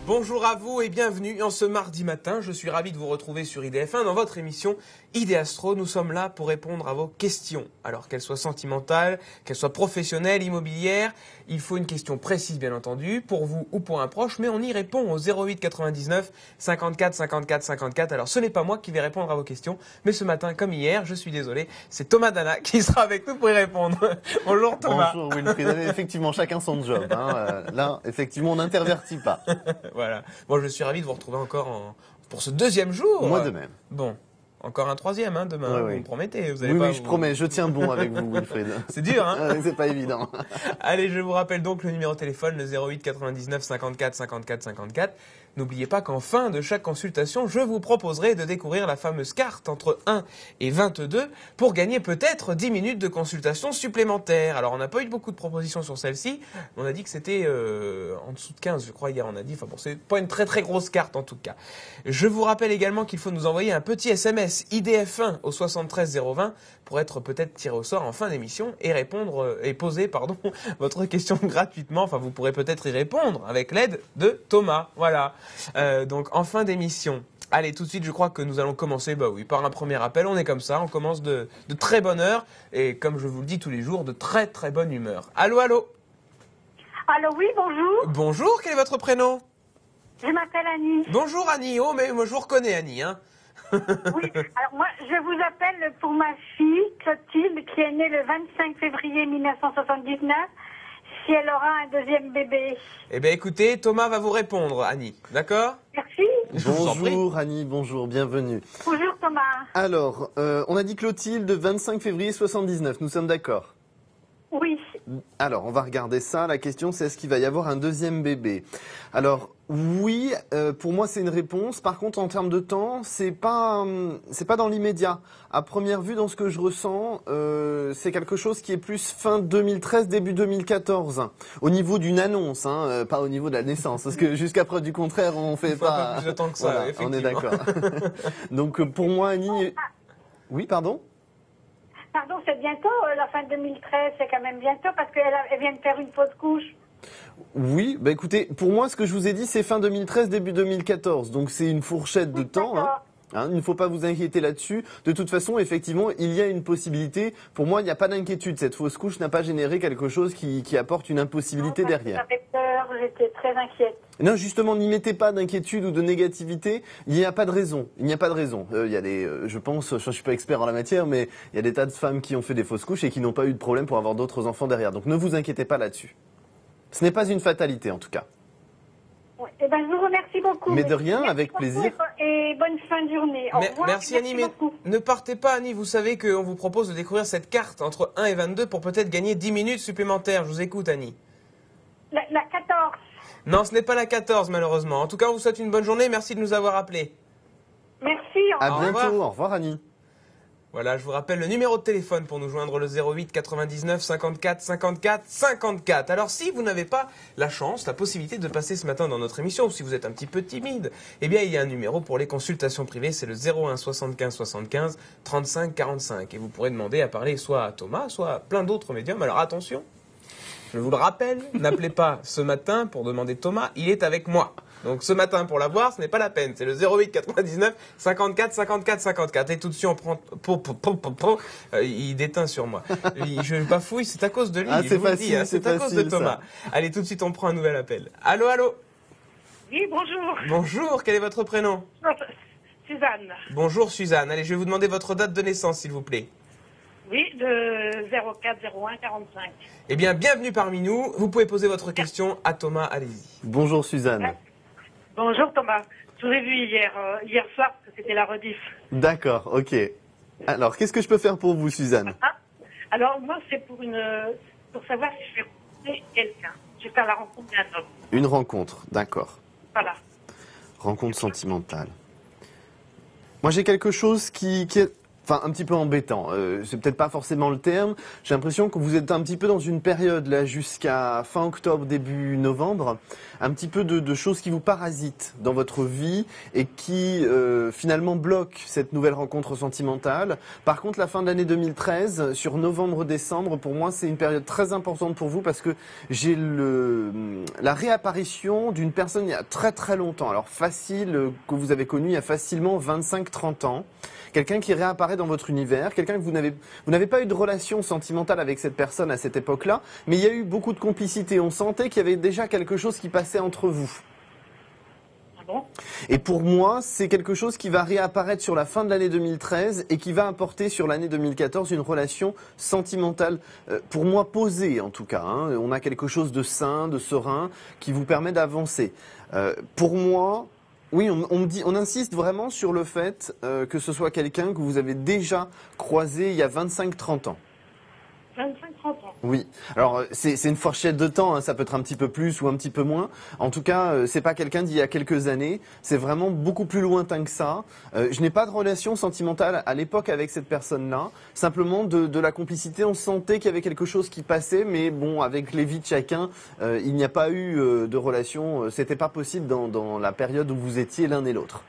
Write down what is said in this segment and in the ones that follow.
Bonjour à vous et bienvenue en ce mardi matin. Je suis ravi de vous retrouver sur IDF1 dans votre émission Idéastro. Nous sommes là pour répondre à vos questions. Alors qu'elles soient sentimentales, qu'elles soient professionnelles, immobilières, il faut une question précise bien entendu, pour vous ou pour un proche, mais on y répond au 08 99 54 54 54. Alors ce n'est pas moi qui vais répondre à vos questions, mais ce matin comme hier, je suis désolé, c'est Thomas Dana qui sera avec nous pour y répondre. Bonjour Thomas. Bonjour Wilfried, effectivement chacun son job. Là, effectivement, on n'intervertit pas. Voilà. Bon, je suis ravi de vous retrouver encore pour ce deuxième jour. Moi de même. Bon. Encore un troisième demain, oui, vous oui. me promettez. Vous allez Oui, pas oui, je promets, je tiens bon avec vous, Wilfried. C'est dur, hein? C'est pas évident. Allez, je vous rappelle donc le numéro de téléphone, le 08 99 54 54 54. N'oubliez pas qu'en fin de chaque consultation, je vous proposerai de découvrir la fameuse carte entre 1 et 22 pour gagner peut-être 10 minutes de consultation supplémentaires. Alors, on n'a pas eu beaucoup de propositions sur celle-ci. On a dit que c'était en dessous de 15, je crois, hier, on a dit. Enfin bon, c'est pas une très très grosse carte en tout cas. Je vous rappelle également qu'il faut nous envoyer un petit SMS IDF1 au 73 020 pour être peut-être tiré au sort en fin d'émission et poser votre question gratuitement. Enfin, vous pourrez peut-être y répondre avec l'aide de Thomas. Voilà. Donc en fin d'émission, allez tout de suite, je crois que nous allons commencer par un premier appel. On est comme ça, on commence de très bonne heure et comme je vous le dis tous les jours, de très très bonne humeur. Allô, allô. Allô, oui, bonjour. Bonjour, quel est votre prénom? Je m'appelle Annie. Bonjour Annie, oh mais moi je vous reconnais Annie, hein. Oui, alors moi je vous appelle pour ma fille Clotilde qui est née le 25 février 1979. Si elle aura un deuxième bébé. Eh bien écoutez, Thomas va vous répondre Annie, d'accord? Merci. Bonjour Annie, bonjour, bienvenue. Bonjour Thomas. Alors, on a dit Clotilde, 25 février 79, nous sommes d'accord? Oui. Alors, on va regarder ça. La question, c'est est-ce qu'il va y avoir un deuxième bébé? Alors, oui, pour moi, c'est une réponse. Par contre, en termes de temps, c'est pas dans l'immédiat. À première vue, dans ce que je ressens, c'est quelque chose qui est plus fin 2013, début 2014. Au niveau d'une annonce, pas au niveau de la naissance. Parce que jusqu'à preuve du contraire, on fait pas. Un peu plus de temps que ça, voilà, effectivement. on est d'accord. Donc, pour moi, Annie. Oui, pardon? Pardon, c'est bientôt, la fin 2013, c'est quand même bientôt parce qu'elle vient de faire une fausse couche. Oui, bah écoutez, pour moi, ce que je vous ai dit, c'est fin 2013, début 2014. Donc c'est une fourchette de temps. Il ne faut pas vous inquiéter là-dessus. De toute façon, effectivement, il y a une possibilité. Pour moi, il n'y a pas d'inquiétude. Cette fausse couche n'a pas généré quelque chose qui apporte une impossibilité derrière. J'avais peur, j'étais très inquiète. Non, justement, n'y mettez pas d'inquiétude ou de négativité. Il n'y a pas de raison. Il n'y a pas de raison. Il y a je pense, je suis pas expert en la matière, mais il y a des tas de femmes qui ont fait des fausses couches et qui n'ont pas eu de problème pour avoir d'autres enfants derrière. Donc ne vous inquiétez pas là-dessus. Ce n'est pas une fatalité, en tout cas. Oui. Eh ben, je vous remercie beaucoup. Mais de rien, avec plaisir. Et bonne fin de journée. Au revoir. Merci Annie, mais ne partez pas Annie, vous savez qu'on vous propose de découvrir cette carte entre 1 et 22 pour peut-être gagner 10 minutes supplémentaires. Je vous écoute Annie. La 14. Non, ce n'est pas la 14 malheureusement. En tout cas, on vous souhaite une bonne journée, merci de nous avoir appelés. Merci. À bientôt, au revoir Annie. Voilà, je vous rappelle le numéro de téléphone pour nous joindre, le 08 99 54 54 54. Alors si vous n'avez pas la chance, la possibilité de passer ce matin dans notre émission, ou si vous êtes un petit peu timide, eh bien il y a un numéro pour les consultations privées, c'est le 01 75 75 35 45. Et vous pourrez demander à parler soit à Thomas, soit à plein d'autres médiums. Alors attention, je vous le rappelle, n'appelez pas ce matin pour demander Thomas, il est avec moi. Donc ce matin, pour l'avoir, ce n'est pas la peine. C'est le 08 99 54 54 54. Et tout de suite, on prend... il déteint sur moi. Je bafouille, c'est à cause de lui. C'est facile, c'est à cause de Thomas. Ça. Allez, tout de suite, on prend un nouvel appel. Allô, allô. Oui, bonjour. Bonjour, quel est votre prénom? Suzanne. Bonjour Suzanne. Allez, je vais vous demander votre date de naissance, s'il vous plaît. Oui, de 04 01 45. Eh bien, bienvenue parmi nous. Vous pouvez poser votre question à Thomas, allez-y. Bonjour Suzanne. Bonjour Thomas. Je vous ai vu hier soir parce que c'était la rediff. D'accord, ok. Alors, qu'est-ce que je peux faire pour vous, Suzanne? Alors, moi, c'est pour savoir si je vais rencontrer quelqu'un. Je vais faire la rencontre d'un homme. Une rencontre, d'accord. Voilà. Rencontre sentimentale. Moi, j'ai quelque chose qui est... Enfin, un petit peu embêtant. C'est peut-être pas forcément le terme. J'ai l'impression que vous êtes un petit peu dans une période là jusqu'à fin octobre, début novembre, un petit peu de choses qui vous parasitent dans votre vie et qui finalement bloquent cette nouvelle rencontre sentimentale. Par contre, la fin de l'année 2013, sur novembre-décembre, pour moi, c'est une période très importante pour vous parce que j'ai la réapparition d'une personne il y a très très longtemps. Alors facile, que vous avez connu il y a facilement 25-30 ans. Quelqu'un qui réapparaît dans votre univers, quelqu'un que vous n'avez pas eu de relation sentimentale avec cette personne à cette époque-là, mais il y a eu beaucoup de complicité. On sentait qu'il y avait déjà quelque chose qui passait entre vous. Ah bon? Et pour moi, c'est quelque chose qui va réapparaître sur la fin de l'année 2013 et qui va apporter sur l'année 2014 une relation sentimentale, pour moi posée en tout cas. Hein. On a quelque chose de sain, de serein, qui vous permet d'avancer. Pour moi... Oui, on insiste vraiment sur le fait que ce soit quelqu'un que vous avez déjà croisé il y a 25-30 ans. 25-30 ans. Oui. Alors c'est une fourchette de temps, hein, ça peut être un petit peu plus ou un petit peu moins. En tout cas, c'est pas quelqu'un d'il y a quelques années. C'est vraiment beaucoup plus lointain que ça. Je n'ai pas de relation sentimentale à l'époque avec cette personne-là. Simplement de la complicité, on sentait qu'il y avait quelque chose qui passait, mais bon, avec les vies de chacun, il n'y a pas eu de relation. C'était pas possible dans la période où vous étiez l'un et l'autre.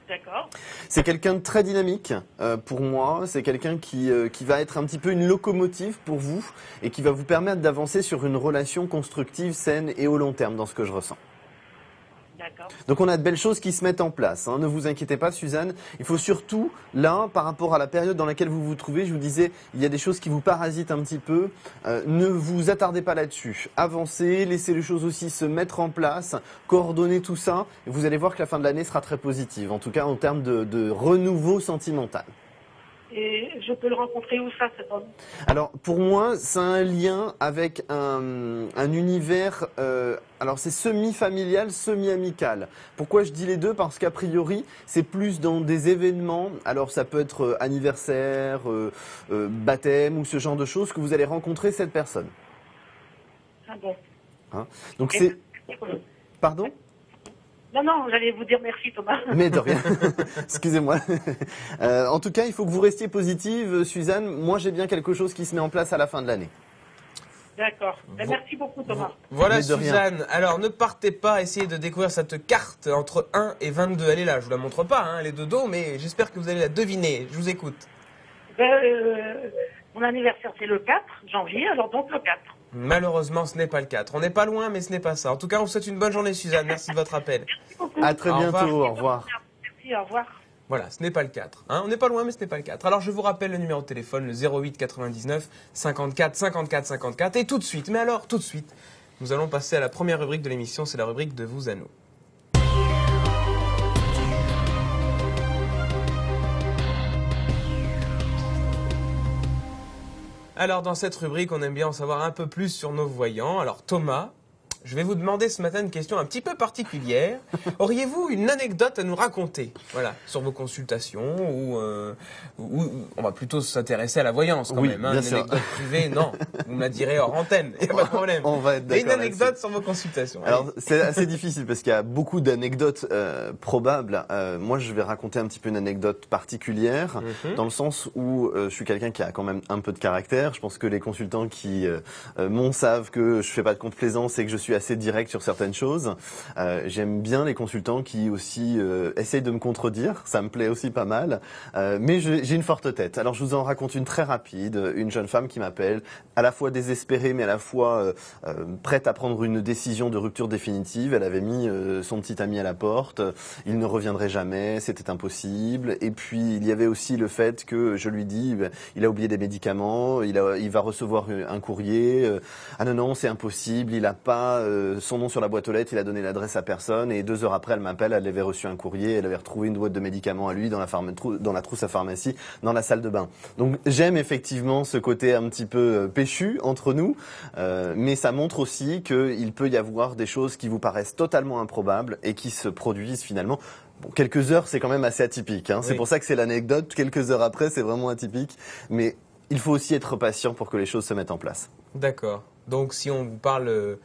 D'accord. C'est quelqu'un de très dynamique pour moi, c'est quelqu'un qui va être un petit peu une locomotive pour vous et qui va vous permettre d'avancer sur une relation constructive, saine et au long terme dans ce que je ressens. D'accord. Donc on a de belles choses qui se mettent en place, hein. Ne vous inquiétez pas Suzanne, il faut surtout, là, par rapport à la période dans laquelle vous vous trouvez, je vous disais, il y a des choses qui vous parasitent un petit peu, ne vous attardez pas là-dessus. Avancez, laissez les choses aussi se mettre en place, coordonnez tout ça, et vous allez voir que la fin de l'année sera très positive, en tout cas en termes de renouveau sentimental. Et je peux le rencontrer où ça, cet homme? Alors pour moi, c'est un lien avec un univers, alors c'est semi-familial, semi-amical. Pourquoi je dis les deux? Parce qu'a priori, c'est plus dans des événements, alors ça peut être anniversaire, baptême ou ce genre de choses que vous allez rencontrer cette personne. Ah bon. Hein? Donc c'est... Pardon? Non, j'allais vous dire merci Thomas. Mais de rien, excusez-moi. En tout cas, il faut que vous restiez positive, Suzanne. Moi, j'ai bien quelque chose qui se met en place à la fin de l'année. D'accord. Merci beaucoup Thomas. Voilà Mais de rien. Suzanne, alors ne partez pas, essayez de découvrir cette carte entre 1 et 22. Elle est là, je vous la montre pas, hein, elle est de dos, mais j'espère que vous allez la deviner. Je vous écoute. Mon anniversaire c'est le 4 janvier, alors donc le 4. Malheureusement, ce n'est pas le 4. On n'est pas loin, mais ce n'est pas ça. En tout cas, on vous souhaite une bonne journée Suzanne, merci de votre appel. Merci beaucoup. À très Au bientôt, revoir. au revoir. Merci, au revoir. Voilà, ce n'est pas le 4. Hein, on n'est pas loin, mais ce n'est pas le 4. Alors je vous rappelle le numéro de téléphone, le 08 99 54 54 54. Et tout de suite, mais alors tout de suite, nous allons passer à la première rubrique de l'émission, c'est la rubrique de vous à nous. Alors dans cette rubrique, on aime bien en savoir un peu plus sur nos voyants. Alors Thomas, je vais vous demander ce matin une question un petit peu particulière. Auriez-vous une anecdote à nous raconter, voilà, sur vos consultations ou on va plutôt s'intéresser à la voyance quand Oui, même, hein, bien une sûr. anecdote privée, non, vous me la direz hors antenne, il n'y a pas de problème. On va être Et une d'accord anecdote là-dessus. sur vos consultations. Alors c'est assez difficile parce qu'il y a beaucoup d'anecdotes probables. Moi je vais raconter un petit peu une anecdote particulière dans le sens où je suis quelqu'un qui a quand même un peu de caractère. Je pense que les consultants qui m'ont savent que je fais pas de complaisance et que je suis assez direct sur certaines choses. J'aime bien les consultants qui aussi essayent de me contredire. Ça me plaît aussi pas mal. Mais j'ai une forte tête. Alors je vous en raconte une très rapide. Une jeune femme qui m'appelle, à la fois désespérée mais à la fois prête à prendre une décision de rupture définitive. Elle avait mis son petit ami à la porte. Il ne reviendrait jamais. C'était impossible. Et puis il y avait aussi le fait que je lui dis, il a oublié des médicaments. Il va recevoir un courrier. Ah non, c'est impossible. Il n'a pas son nom sur la boîte aux lettres. Il a donné l'adresse à personne. Et 2 heures après, elle m'appelle. Elle avait reçu un courrier. Elle avait retrouvé une boîte de médicaments à lui dans la trousse à pharmacie, dans la salle de bain. Donc j'aime effectivement ce côté un petit peu péchu entre nous. Mais ça montre aussi qu'il peut y avoir des choses qui vous paraissent totalement improbables et qui se produisent finalement. Bon, quelques heures, c'est quand même assez atypique. Hein. Oui. C'est pour ça que c'est l'anecdote. Quelques heures après, c'est vraiment atypique. Mais il faut aussi être patient pour que les choses se mettent en place. D'accord. Donc si on vous parle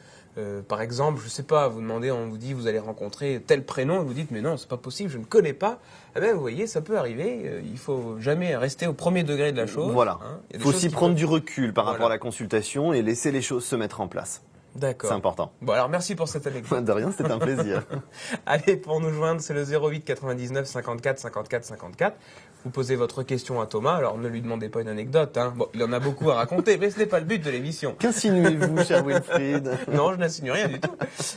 Par exemple, je sais pas, vous demandez, on vous dit vous allez rencontrer tel prénom, et vous dites mais non, c'est pas possible, je ne connais pas. Eh ben, vous voyez, ça peut arriver. Il faut jamais rester au premier degré de la chose. Voilà. Hein. Il faut aussi prendre du recul par Voilà. rapport à la consultation et laisser les choses se mettre en place. D'accord. C'est important. Bon, alors merci pour cette anecdote. De rien, c'était un plaisir. Allez, pour nous joindre, c'est le 08 99 54 54 54. Vous posez votre question à Thomas, alors ne lui demandez pas une anecdote. Hein. Bon, il en a beaucoup à raconter, mais ce n'est pas le but de l'émission. Qu'insinuez-vous, cher Wilfried? Non, je n'insinue rien du tout.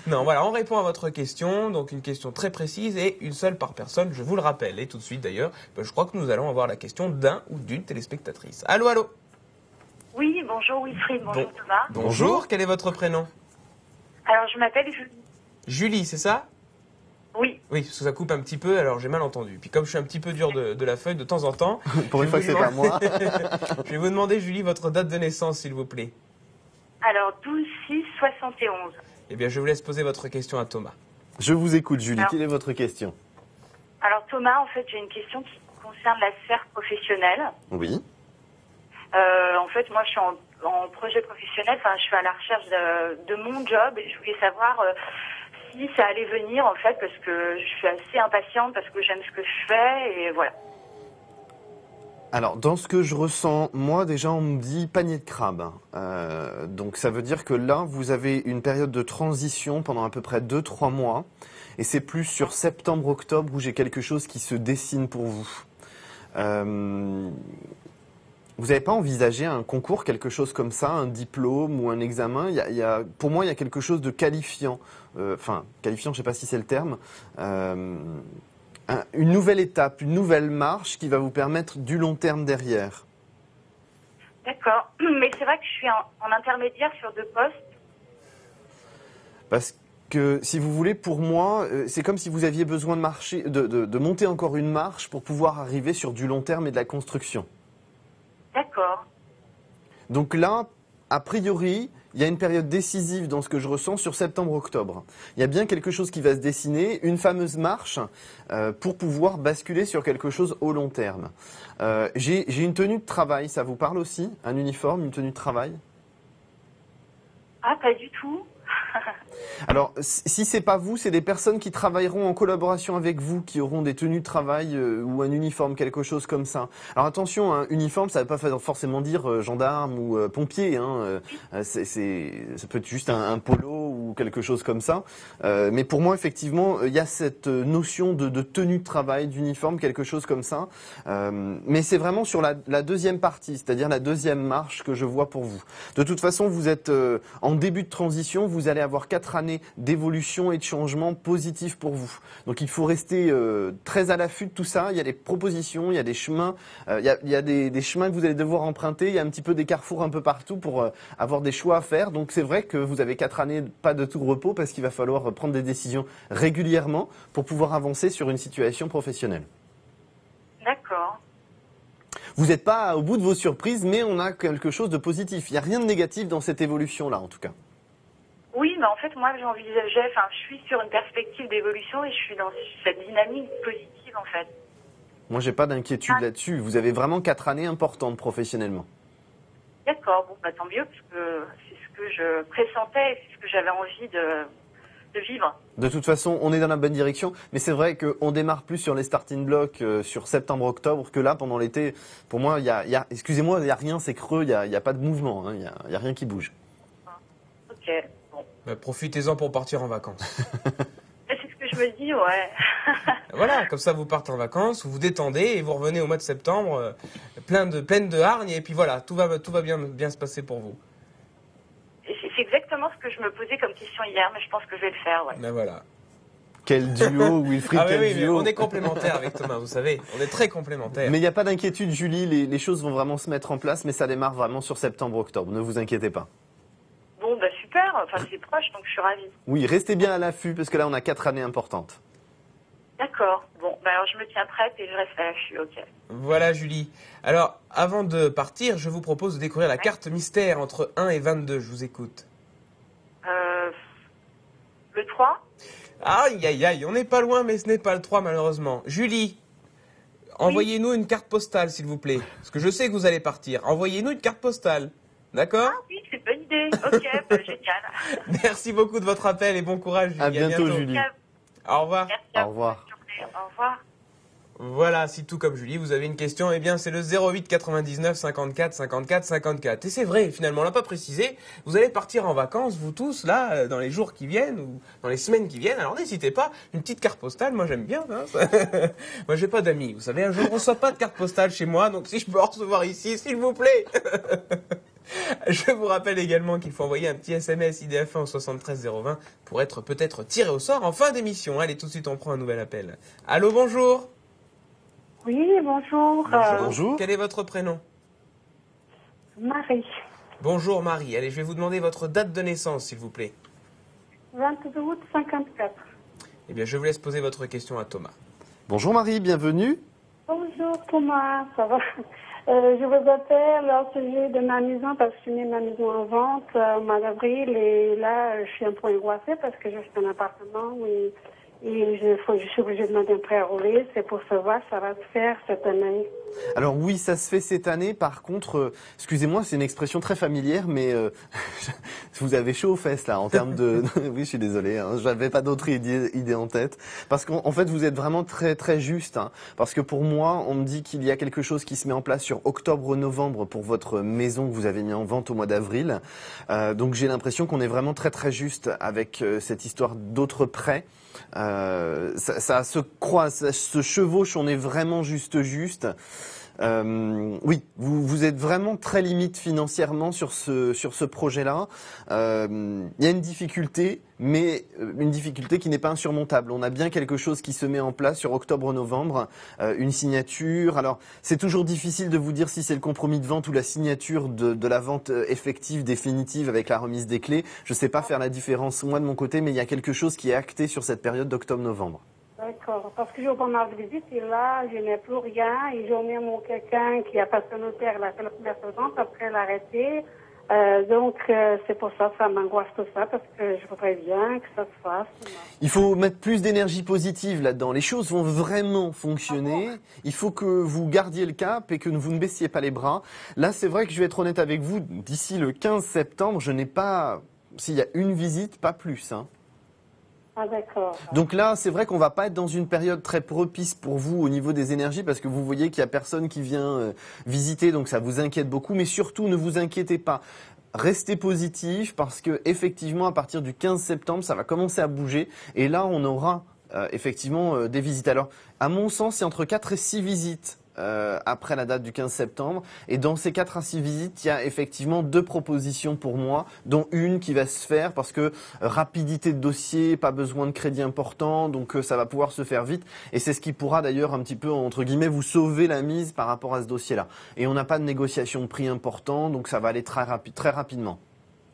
Non, voilà, on répond à votre question, donc une question très précise et une seule par personne, je vous le rappelle. Et tout de suite d'ailleurs, je crois que nous allons avoir la question d'un ou d'une téléspectatrice. Allô, allô? Oui, bonjour Wilfried, bonjour Thomas. Bonjour, quel est votre prénom? Alors, je m'appelle Julie. Julie, c'est ça? Oui. Oui, parce que ça coupe un petit peu, alors j'ai mal entendu. Puis comme je suis un petit peu dur de la feuille de temps en temps... Pour une fois que c'est pas moi. Je vais vous demander, Julie, votre date de naissance, s'il vous plaît. Alors, 12-6-71. Eh bien, je vous laisse poser votre question à Thomas. Je vous écoute, Julie. Alors- Quelle est votre question? Alors, Thomas, en fait, j'ai une question qui concerne la sphère professionnelle. Oui. En fait, moi, je suis en projet professionnel. Enfin, je suis à la recherche de mon job et je voulais savoir si ça allait venir, en fait, parce que je suis assez impatiente, parce que j'aime ce que je fais et voilà. Alors, dans ce que je ressens, moi, déjà, on me dit panier de crabe. Donc, ça veut dire que là, vous avez une période de transition pendant à peu près 2-3 mois. Et c'est plus sur septembre-octobre où j'ai quelque chose qui se dessine pour vous. Vous n'avez pas envisagé un concours, quelque chose comme ça, un diplôme ou un examen? Pour moi, il y a quelque chose de qualifiant. Qualifiant, je ne sais pas si c'est le terme. Une nouvelle étape, une nouvelle marche qui va vous permettre du long terme derrière. D'accord. Mais c'est vrai que je suis en intermédiaire sur 2 postes. Parce que, si vous voulez, pour moi, c'est comme si vous aviez besoin de monter encore une marche pour pouvoir arriver sur du long terme et de la construction. D'accord. Donc là, a priori, il y a une période décisive dans ce que je ressens sur septembre-octobre. Il y a bien quelque chose qui va se dessiner, une fameuse marche pour pouvoir basculer sur quelque chose au long terme. J'ai une tenue de travail, ça vous parle aussi? Un uniforme, une tenue de travail? Ah, pas du tout. Alors, si c'est pas vous, c'est des personnes qui travailleront en collaboration avec vous, qui auront des tenues de travail ou un uniforme, quelque chose comme ça. Alors attention, un uniforme, ça ne veut pas forcément dire gendarme ou pompier. Hein, ça peut être juste un polo ou quelque chose comme ça. Mais pour moi, effectivement, il y a cette notion de tenue de travail, d'uniforme, quelque chose comme ça. Mais c'est vraiment sur la deuxième partie, c'est-à-dire la deuxième marche que je vois pour vous. De toute façon, vous êtes en début de transition, vous allez avoir 4 années d'évolution et de changement positifs pour vous. Donc il faut rester très à l'affût de tout ça. Il y a des propositions, il y a des chemins, il y a des chemins que vous allez devoir emprunter. Il y a un petit peu des carrefours un peu partout pour avoir des choix à faire. Donc c'est vrai que vous avez 4 années pas de tout repos parce qu'il va falloir prendre des décisions régulièrement pour pouvoir avancer sur une situation professionnelle. D'accord. Vous n'êtes pas au bout de vos surprises, mais on a quelque chose de positif. Il n'y a rien de négatif dans cette évolution-là, en tout cas. Oui, mais en fait, moi, je suis sur une perspective d'évolution et je suis dans cette dynamique positive, en fait. Moi, j'ai pas d'inquiétude là-dessus. Vous avez vraiment 4 années importantes professionnellement. D'accord, bon, bah tant mieux, parce que c'est ce que je pressentais et c'est ce que j'avais envie de vivre. De toute façon, on est dans la bonne direction, mais c'est vrai qu'on démarre plus sur les starting blocks sur septembre-octobre que là, pendant l'été. Pour moi, excusez-moi, il n'y a rien, c'est creux, il n'y a pas de mouvement, hein, il n'y a rien qui bouge. Ok, bon. Bah, profitez-en pour partir en vacances. C'est ce que je me dis, ouais. Voilà, comme ça vous partez en vacances, vous vous détendez et vous revenez au mois de septembre pleine de hargne et puis voilà, tout va bien se passer pour vous. C'est exactement ce que je me posais comme question hier, mais je pense que je vais le faire, ouais. Ben voilà. Quel duo, Wilfried, Ah quel oui, mais duo. on est complémentaires avec Thomas, vous savez, on est très complémentaires. Mais il n'y a pas d'inquiétude, Julie, les choses vont vraiment se mettre en place, mais ça démarre vraiment sur septembre-octobre, ne vous inquiétez pas. Bon, bah super, enfin c'est proche, donc je suis ravie. Oui, restez bien à l'affût, parce que là, on a 4 années importantes. D'accord, bon, bah alors je me tiens prête et je reste à l'affût, ok. Voilà Julie. Alors, avant de partir, je vous propose de découvrir la carte mystère entre 1 et 22, je vous écoute. Le 3 ? Aïe, aïe, aïe, on n'est pas loin, mais ce n'est pas le 3 malheureusement. Julie, envoyez-nous une carte postale, s'il vous plaît. Parce que je sais que vous allez partir. Envoyez-nous une carte postale. D'accord ? Oui, c'est une bonne idée. visiter. Ok, bah, génial. Merci beaucoup de votre appel et bon courage, Julie. À bientôt, Julie. Au revoir. Merci à Au vous. revoir. Bonne journée. Au revoir. Voilà, si tout comme Julie, vous avez une question, eh bien c'est le 08 99 54 54 54. Et c'est vrai, finalement, on l'a pas précisé, vous allez partir en vacances, vous tous, là, dans les jours qui viennent ou dans les semaines qui viennent. Alors n'hésitez pas, une petite carte postale, moi j'aime bien. Hein, ça. Moi j'ai pas d'amis, vous savez, je ne reçois pas de carte postale chez moi, donc si je peux en recevoir ici, s'il vous plaît. Je vous rappelle également qu'il faut envoyer un petit SMS IDF1 au 73 020 pour être peut-être tiré au sort en fin d'émission. Allez, tout de suite, on prend un nouvel appel. Allô, bonjour. Oui, bonjour. Bonjour. Quel est votre prénom? Marie. Bonjour Marie. Allez, je vais vous demander votre date de naissance, s'il vous plaît. 22 août 54. Eh bien, je vous laisse poser votre question à Thomas. Bonjour Marie, bienvenue. Bonjour Thomas, ça va? Je vous appelle au sujet de ma maison parce que je mets ma maison en vente au mois d'avril et là je suis un peu angoissée parce que j'ai un appartement et je suis obligée de demander un prêt à rouler. C'est pour savoir si ça va se faire cette année. Alors oui, ça se fait cette année. Par contre, excusez-moi, c'est une expression très familière, mais vous avez chaud aux fesses là en termes de. Oui, je suis désolé, hein, j'avais pas d'autre idée en tête. Parce qu'en fait, vous êtes vraiment très très juste. Hein, parce que pour moi, on me dit qu'il y a quelque chose qui se met en place sur octobre-novembre pour votre maison que vous avez mis en vente au mois d'avril. Donc j'ai l'impression qu'on est vraiment très très juste avec cette histoire d'autres prêts. Ça se croise, ça se chevauche, on est vraiment juste. Oui, vous êtes vraiment très limite financièrement sur ce projet-là. Il y a une difficulté, mais une difficulté qui n'est pas insurmontable. On a bien quelque chose qui se met en place sur octobre-novembre, une signature. Alors, c'est toujours difficile de vous dire si c'est le compromis de vente ou la signature de la vente effective, définitive, avec la remise des clés. Je ne sais pas faire la différence moi de mon côté, mais il y a quelque chose qui est acté sur cette période d'octobre-novembre. D'accord, parce que j'ai au ma visite et là, je n'ai plus rien et j'ai même quelqu'un qui a passé au notaire la première présence, après l'arrêter. Donc, c'est pour ça, ça m'angoisse tout ça, parce que je voudrais bien que ça se fasse. Il faut mettre plus d'énergie positive là-dedans. Les choses vont vraiment fonctionner. Il faut que vous gardiez le cap et que vous ne baissiez pas les bras. Là, c'est vrai que je vais être honnête avec vous. D'ici le 15 septembre, je n'ai pas, s'il y a une visite, pas plus, hein. Ah d'accord. Donc là, c'est vrai qu'on va pas être dans une période très propice pour vous au niveau des énergies parce que vous voyez qu'il y a personne qui vient visiter, donc ça vous inquiète beaucoup. Mais surtout, ne vous inquiétez pas. Restez positif parce que effectivement, à partir du 15 septembre, ça va commencer à bouger et là, on aura effectivement des visites. Alors, à mon sens, c'est entre 4 et 6 visites. Après la date du 15 septembre. Et dans ces 4 à 6 visites, il y a effectivement 2 propositions pour moi, dont une qui va se faire parce que rapidité de dossier, pas besoin de crédit important, donc ça va pouvoir se faire vite. Et c'est ce qui pourra d'ailleurs un petit peu, entre guillemets, vous sauver la mise par rapport à ce dossier-là. Et on n'a pas de négociation de prix important, donc ça va aller très rapidement.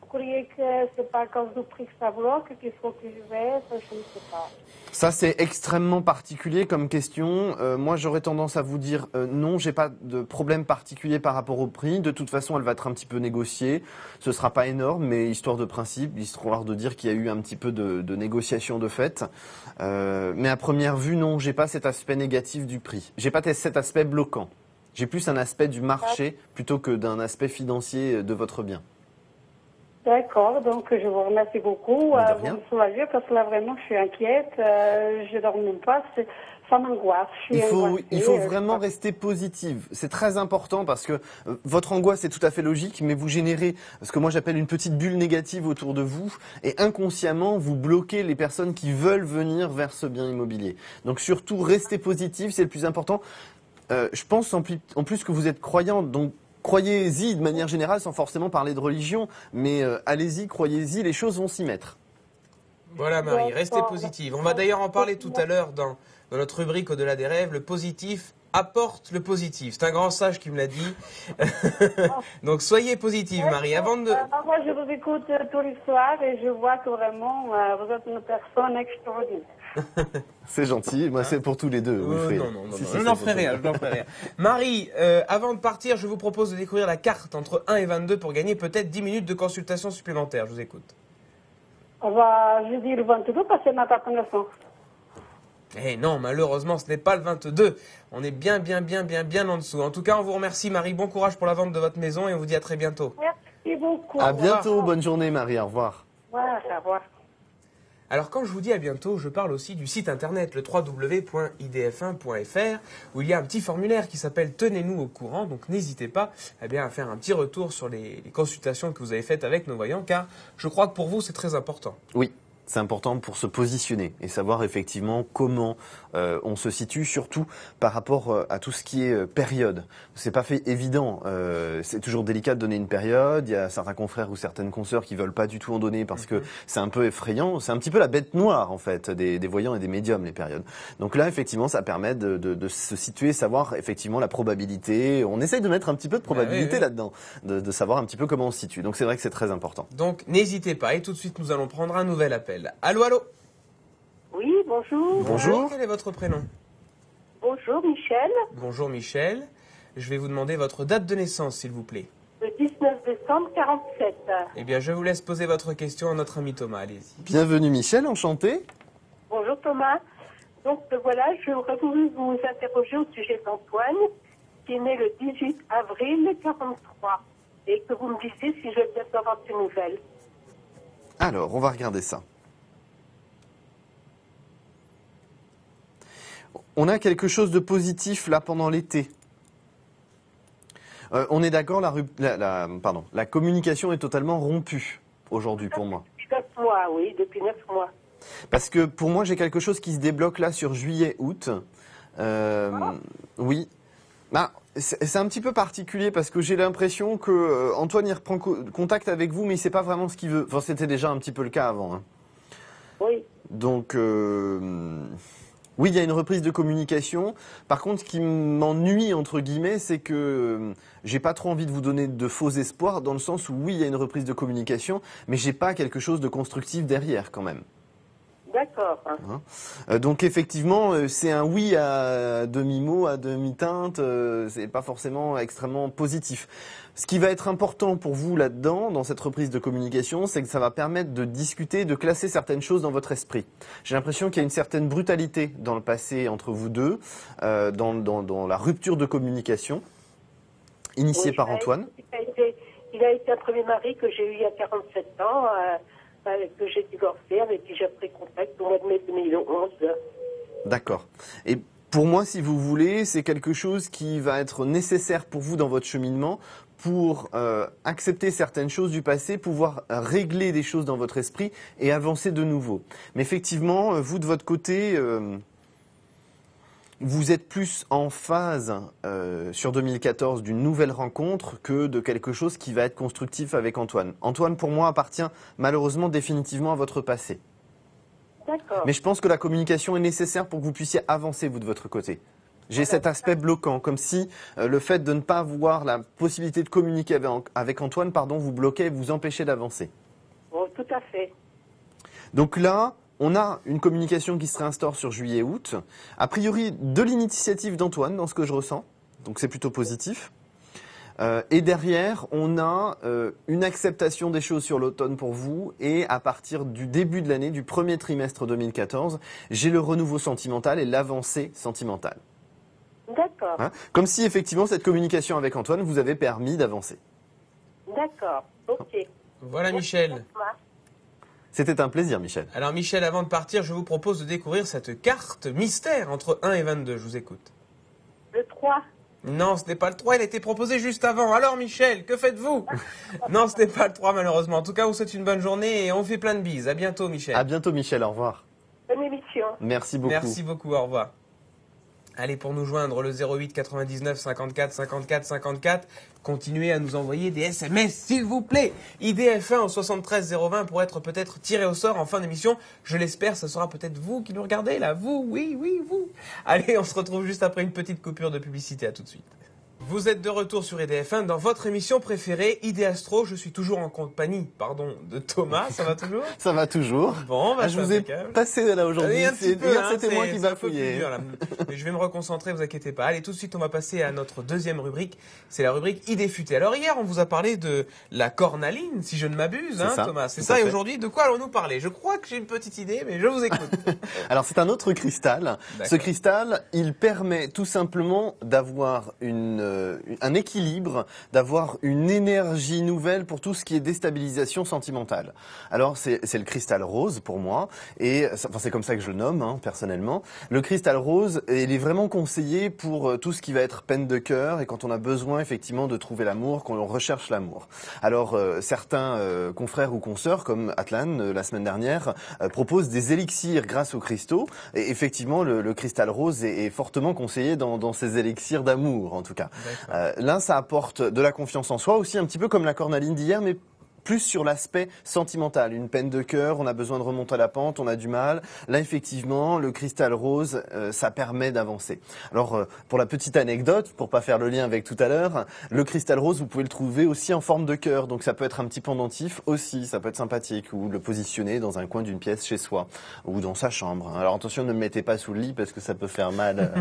Vous croyez que c'est pas à cause du prix que ça bloque, qu'il faut que je vais, ça, je ne sais pas. Ça, c'est extrêmement particulier comme question. Moi, j'aurais tendance à vous dire non, j'ai pas de problème particulier par rapport au prix. De toute façon, elle va être un petit peu négociée. Ce sera pas énorme, mais histoire de principe, histoire de dire qu'il y a eu un petit peu de négociation de fait. Mais à première vue, non, j'ai pas cet aspect négatif du prix. J'ai pas cet aspect bloquant. J'ai plus un aspect du marché plutôt que d'un aspect financier de votre bien. D'accord, donc je vous remercie beaucoup. Vous me soulagez parce que là vraiment je suis inquiète, je ne dors même pas, ça m'angoisse. Il faut vraiment rester positive. C'est très important parce que votre angoisse est tout à fait logique, mais vous générez ce que moi j'appelle une petite bulle négative autour de vous et inconsciemment vous bloquez les personnes qui veulent venir vers ce bien immobilier. Donc surtout restez positive, c'est le plus important. Je pense en plus que vous êtes croyante, donc croyez-y de manière générale sans forcément parler de religion, mais allez-y, croyez-y, les choses vont s'y mettre. Voilà Marie, restez positive. On va d'ailleurs en parler tout à l'heure dans notre rubrique Au-delà des rêves. Le positif apporte le positif. C'est un grand sage qui me l'a dit. Donc soyez positive Marie. Avant de... Moi je vous écoute tous les soirs et je vois que vraiment vous êtes une personne extraordinaire. C'est gentil, moi c'est pour tous les deux. Non, je n'en ferai rien, Marie, avant de partir, je vous propose de découvrir la carte entre 1 et 22 pour gagner peut-être 10 minutes de consultation supplémentaire. Je vous écoute. Je dis le 22 parce que c'est ma date de naissance. Eh non, malheureusement, ce n'est pas le 22. On est bien en dessous. En tout cas, on vous remercie Marie. Bon courage pour la vente de votre maison et on vous dit à très bientôt. Merci beaucoup. À Au revoir. bientôt, bonne journée Marie, au revoir. Voilà, au revoir. Alors quand je vous dis à bientôt, je parle aussi du site internet, le www.idf1.fr, où il y a un petit formulaire qui s'appelle Tenez-nous au courant, donc n'hésitez pas à faire un petit retour sur les consultations que vous avez faites avec nos voyants, car je crois que pour vous c'est très important. Oui. C'est important pour se positionner et savoir effectivement comment on se situe, surtout par rapport à tout ce qui est période. C'est pas fait évident. C'est toujours délicat de donner une période. Il y a certains confrères ou certaines consoeurs qui veulent pas du tout en donner parce que c'est un peu effrayant. C'est un petit peu la bête noire en fait des voyants et des médiums, les périodes. Donc là, effectivement, ça permet de se situer, savoir effectivement la probabilité. On essaye de mettre un petit peu de probabilité oui. là-dedans, de savoir un petit peu comment on se situe. Donc c'est vrai que c'est très important. Donc n'hésitez pas, et tout de suite nous allons prendre un nouvel appel. Allô, allô. Oui, bonjour. Bonjour. Quel est votre prénom? Bonjour, Michel. Bonjour Michel. Je vais vous demander votre date de naissance, s'il vous plaît. Le 19 décembre 47. Eh bien, je vous laisse poser votre question à notre ami Thomas. Allez-y. Bienvenue Michel, enchanté. Bonjour Thomas. Donc voilà, j'aurais voulu vous interroger au sujet d'Antoine, qui est né le 18 avril 43, et que vous me disiez si je vais bientôt avoir de nouvelles. Alors, on va regarder ça. On a quelque chose de positif là pendant l'été. On est d'accord, la communication est totalement rompue aujourd'hui pour moi. Depuis 9 mois, oui, depuis 9 mois. Parce que pour moi, j'ai quelque chose qui se débloque là sur juillet-août. Oui. Bah, c'est un petit peu particulier parce que j'ai l'impression que Antoine il reprend contact avec vous, mais il ne sait pas vraiment ce qu'il veut. Enfin, c'était déjà un petit peu le cas avant. Hein. Oui. Donc, oui, il y a une reprise de communication. Par contre, ce qui m'ennuie, entre guillemets, c'est que j'ai pas trop envie de vous donner de faux espoirs, dans le sens où, oui, il y a une reprise de communication, mais j'ai pas quelque chose de constructif derrière, quand même. D'accord. Donc, effectivement, c'est un oui à demi-mot, à demi-teinte, c'est pas forcément extrêmement positif. Ce qui va être important pour vous là-dedans, dans cette reprise de communication, c'est que ça va permettre de discuter, de classer certaines choses dans votre esprit. J'ai l'impression qu'il y a une certaine brutalité dans le passé entre vous deux, dans la rupture de communication, initiée par Antoine. Il a été un premier mari que j'ai eu il y a 47 ans, que j'ai divorcé, avec qui j'ai pris contact au mois de mai 2011. D'accord. Et pour moi, si vous voulez, c'est quelque chose qui va être nécessaire pour vous dans votre cheminement pour accepter certaines choses du passé, pouvoir régler des choses dans votre esprit et avancer de nouveau. Mais effectivement, vous de votre côté, vous êtes plus en phase sur 2014 d'une nouvelle rencontre que de quelque chose qui va être constructif avec Antoine. Antoine, pour moi, appartient malheureusement définitivement à votre passé. D'accord. Mais je pense que la communication est nécessaire pour que vous puissiez avancer, vous, de votre côté. J'ai cet aspect bloquant, comme si le fait de ne pas avoir la possibilité de communiquer avec Antoine, vous bloquait et vous empêchait d'avancer. Oh, tout à fait. Donc là, on a une communication qui se réinstaure sur juillet-août. A priori, de l'initiative d'Antoine, dans ce que je ressens. Donc c'est plutôt positif. Et derrière, on a une acceptation des choses sur l'automne pour vous. Et à partir du début de l'année, du premier trimestre 2014, j'ai le renouveau sentimental et l'avancée sentimentale. D'accord. Hein, comme si effectivement cette communication avec Antoine vous avait permis d'avancer. D'accord. Ok. Voilà Michel. C'était un plaisir, Michel. Alors Michel, avant de partir, je vous propose de découvrir cette carte mystère entre 1 et 22. Je vous écoute. Le 3. Non, ce n'est pas le 3, elle a été proposée juste avant. Alors Michel, que faites-vous? Non, ce n'est pas le 3 malheureusement. En tout cas, on vous souhaite une bonne journée et on vous fait plein de bises. À bientôt Michel. À bientôt, Michel. Au revoir. Bonne émission. Merci beaucoup. Merci beaucoup, au revoir. Allez, pour nous joindre, le 08 99 54 54 54. Continuez à nous envoyer des SMS, s'il vous plaît. IDF1 au 73 020 pour être peut-être tiré au sort en fin d'émission. Je l'espère, ce sera peut-être vous qui nous regardez, là. Vous, oui, vous. Allez, on se retrouve juste après une petite coupure de publicité. À tout de suite. Vous êtes de retour sur IDF1 dans votre émission préférée, ID Astro. Je suis toujours en compagnie, de Thomas. Ça va toujours? Ça va toujours. Bon, je vous ai passé là aujourd'hui. C'était moi qui bafouillais. Mais je vais me reconcentrer, vous inquiétez pas. Allez, tout de suite, on va passer à notre deuxième rubrique. C'est la rubrique Idée futée. Alors hier, on vous a parlé de la cornaline, si je ne m'abuse, hein, Thomas. C'est ça. Et aujourd'hui, de quoi allons-nous parler? Je crois que j'ai une petite idée, mais je vous écoute. Alors, c'est un autre cristal. Ce cristal, il permet tout simplement d'avoir une un équilibre, d'avoir une énergie nouvelle pour tout ce qui est déstabilisation sentimentale. Alors c'est le cristal rose pour moi, et enfin, c'est comme ça que je le nomme hein, personnellement. Le cristal rose, il est vraiment conseillé pour tout ce qui va être peine de cœur et quand on a besoin effectivement de trouver l'amour, quand on recherche l'amour. Alors certains confrères ou consoeurs comme Atlan la semaine dernière proposent des élixirs grâce aux cristaux, et effectivement le cristal rose est fortement conseillé dans ces élixirs d'amour en tout cas. Là ça apporte de la confiance en soi aussi, un petit peu comme la cornaline d'hier, mais plus sur l'aspect sentimental, une peine de cœur, on a besoin de remonter la pente, on a du mal. Là, effectivement, le cristal rose, ça permet d'avancer. Alors, pour la petite anecdote, pour pas faire le lien avec tout à l'heure, le cristal rose, vous pouvez le trouver aussi en forme de cœur. Donc, ça peut être un petit pendentif aussi, ça peut être sympathique, ou le positionner dans un coin d'une pièce chez soi, ou dans sa chambre. Alors, attention, ne le mettez pas sous le lit parce que ça peut faire mal,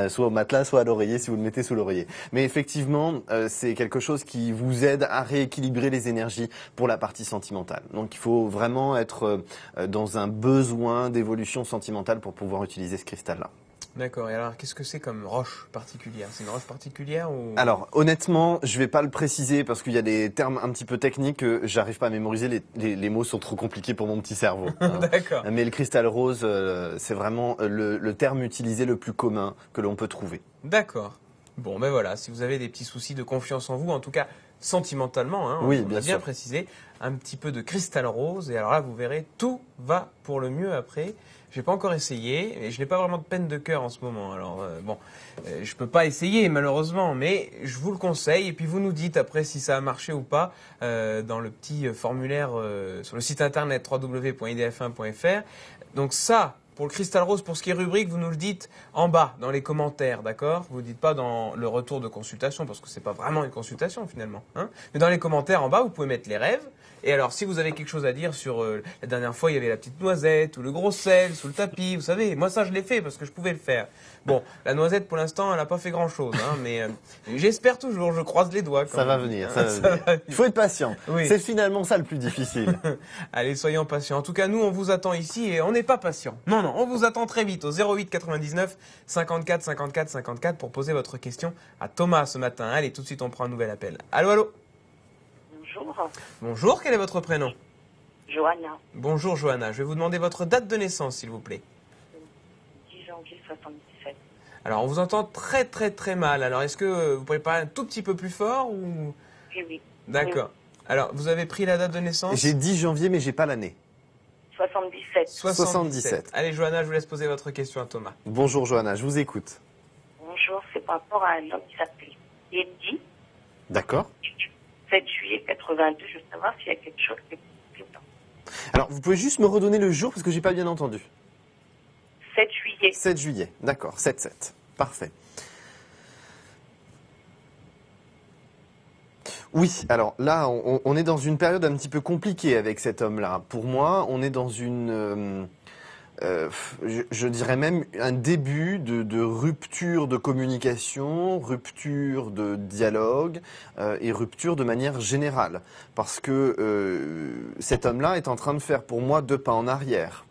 soit au matelas, soit à l'oreiller, si vous le mettez sous l'oreiller. Mais effectivement, c'est quelque chose qui vous aide à rééquilibrer les énergies pour la partie sentimentale. Donc il faut vraiment être dans un besoin d'évolution sentimentale pour pouvoir utiliser ce cristal-là. D'accord, et alors qu'est-ce que c'est comme roche particulière? C'est une roche particulière ou... Alors honnêtement, je vais pas le préciser parce qu'il y a des termes un petit peu techniques que j'arrive pas à mémoriser, les mots sont trop compliqués pour mon petit cerveau. Hein. D'accord. Mais le cristal rose, c'est vraiment le terme utilisé le plus commun que l'on peut trouver. D'accord. Bon, ben voilà, si vous avez des petits soucis de confiance en vous, en tout cas sentimentalement, hein, oui, on a bien précisé, un petit peu de cristal rose, et alors là, vous verrez, tout va pour le mieux après. J'ai pas encore essayé, et je n'ai pas vraiment de peine de cœur en ce moment, alors je peux pas essayer malheureusement, mais je vous le conseille, et puis vous nous dites après si ça a marché ou pas, dans le petit formulaire sur le site internet www.idf1.fr. Donc ça, pour le cristal rose, pour ce qui est rubrique, vous nous le dites en bas, dans les commentaires, d'accord? Vous ne dites pas dans le retour de consultation, parce que c'est pas vraiment une consultation finalement. Hein, mais dans les commentaires en bas, vous pouvez mettre les rêves. Et alors, si vous avez quelque chose à dire sur la dernière fois, il y avait la petite noisette ou le gros sel sous le tapis, vous savez, moi ça je l'ai fait parce que je pouvais le faire. Bon, la noisette pour l'instant, elle n'a pas fait grand-chose, hein, mais j'espère toujours, je croise les doigts. Ça va venir, ça va venir. Il faut être patient. Oui. C'est finalement ça le plus difficile. Allez, soyons patients. En tout cas, nous, on vous attend ici et on n'est pas patients. Non, non, on vous attend très vite au 08 99 54 54 54 pour poser votre question à Thomas ce matin. Allez, tout de suite, on prend un nouvel appel. Allô, allô? Bonjour. Bonjour, quel est votre prénom? Johanna. Bonjour, Johanna. Je vais vous demander votre date de naissance, s'il vous plaît. 10 janvier 77. Alors, on vous entend très, très, très mal. Alors, est-ce que vous pourriez parler un tout petit peu plus fort ou... Oui, oui. D'accord. Oui. Alors, vous avez pris la date de naissance? J'ai 10 janvier, mais j'ai pas l'année. 77. 77. Allez, Johanna, je vous laisse poser votre question à Thomas. Bonjour, Johanna, je vous écoute. Bonjour, c'est par rapport à un homme qui s'appelle Eddie. D'accord. 7 juillet 82, je veux savoir s'il y a quelque chose qui est dedans. Alors, vous pouvez juste me redonner le jour parce que j'ai pas bien entendu. 7 juillet. 7 juillet, d'accord, 7-7. Parfait. Oui, alors là, on est dans une période un petit peu compliquée avec cet homme-là. Pour moi, on est dans une... je dirais même un début de rupture de communication, rupture de dialogue et rupture de manière générale. Parce que cet homme-là est en train de faire pour moi 2 pas en arrière.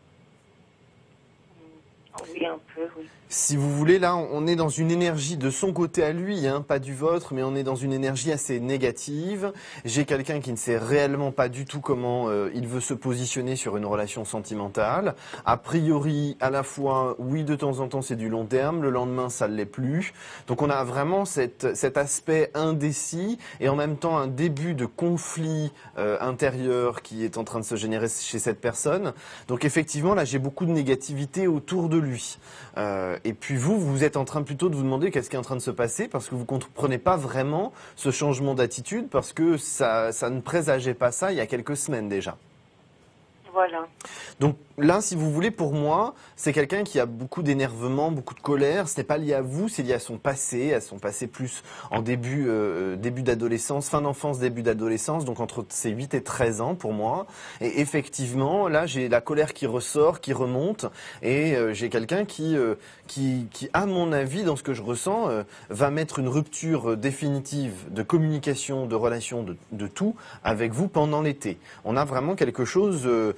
Oui, un peu, oui. Si vous voulez, là, on est dans une énergie de son côté à lui, hein, pas du vôtre, mais on est dans une énergie assez négative. J'ai quelqu'un qui ne sait réellement pas du tout comment il veut se positionner sur une relation sentimentale. A priori, à la fois, oui, de temps en temps, c'est du long terme, le lendemain, ça ne l'est plus. Donc on a vraiment cet aspect indécis et en même temps un début de conflit intérieur qui est en train de se générer chez cette personne. Donc effectivement, là, j'ai beaucoup de négativité autour de lui. Et puis vous êtes en train plutôt de vous demander qu'est-ce qui est en train de se passer parce que vous ne comprenez pas vraiment ce changement d'attitude parce que ça ne présageait pas ça il y a quelques semaines déjà. Voilà. Donc là, si vous voulez, pour moi, c'est quelqu'un qui a beaucoup d'énervement, beaucoup de colère. Ce n'est pas lié à vous, c'est lié à son passé plus en début d'adolescence, fin d'enfance, début d'adolescence, donc entre ses 8 et 13 ans pour moi. Et effectivement, là, j'ai la colère qui ressort, qui remonte, et j'ai quelqu'un qui, à mon avis, dans ce que je ressens, va mettre une rupture définitive de communication, de relation, de tout avec vous pendant l'été. On a vraiment quelque chose de